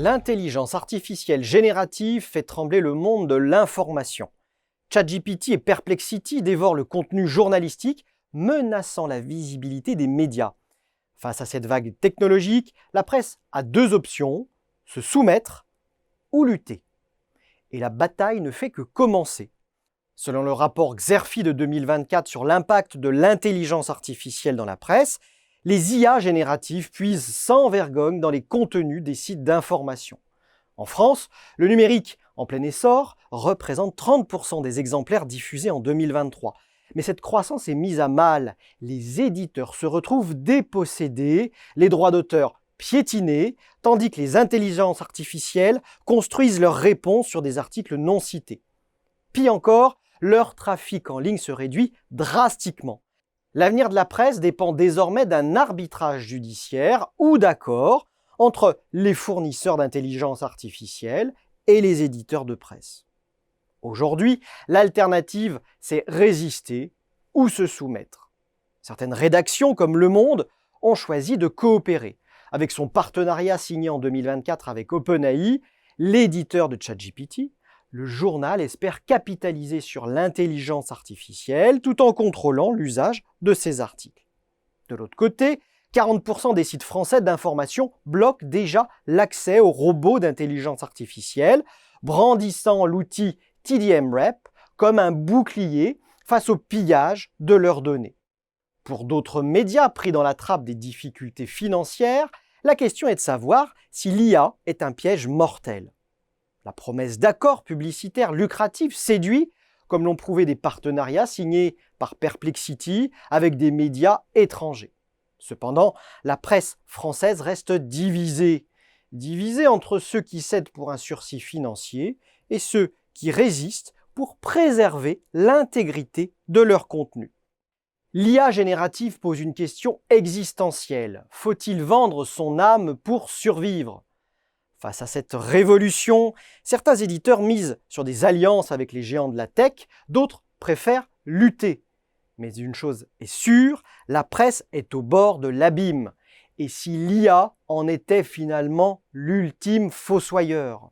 L'intelligence artificielle générative fait trembler le monde de l'information. ChatGPT et Perplexity dévorent le contenu journalistique, menaçant la visibilité des médias. Face à cette vague technologique, la presse a deux options, se soumettre ou lutter. Et la bataille ne fait que commencer. Selon le rapport Xerfi de 2024 sur l'impact de l'intelligence artificielle dans la presse, les IA génératives puisent sans vergogne dans les contenus des sites d'information. En France, le numérique, en plein essor, représente 30% des exemplaires diffusés en 2023. Mais cette croissance est mise à mal. Les éditeurs se retrouvent dépossédés, les droits d'auteur piétinés, tandis que les intelligences artificielles construisent leurs réponses sur des articles non cités. Pire encore, leur trafic en ligne se réduit drastiquement. L'avenir de la presse dépend désormais d'un arbitrage judiciaire ou d'accord entre les fournisseurs d'intelligence artificielle et les éditeurs de presse. Aujourd'hui, l'alternative, c'est résister ou se soumettre. Certaines rédactions, comme Le Monde, ont choisi de coopérer. Avec son partenariat signé en 2024 avec OpenAI, l'éditeur de ChatGPT, le journal espère capitaliser sur l'intelligence artificielle tout en contrôlant l'usage de ses articles. De l'autre côté, 40% des sites français d'information bloquent déjà l'accès aux robots d'intelligence artificielle, brandissant l'outil TDM-Rep comme un bouclier face au pillage de leurs données. Pour d'autres médias pris dans la trappe des difficultés financières, la question est de savoir si l'IA est un piège mortel. La promesse d'accords publicitaires lucratifs séduit, comme l'ont prouvé des partenariats signés par Perplexity avec des médias étrangers. Cependant, la presse française reste divisée entre ceux qui cèdent pour un sursis financier et ceux qui résistent pour préserver l'intégrité de leur contenu. L'IA générative pose une question existentielle. Faut-il vendre son âme pour survivre ? Face à cette révolution, certains éditeurs misent sur des alliances avec les géants de la tech, d'autres préfèrent lutter. Mais une chose est sûre, la presse est au bord de l'abîme. Et si l'IA en était finalement l'ultime fossoyeur ?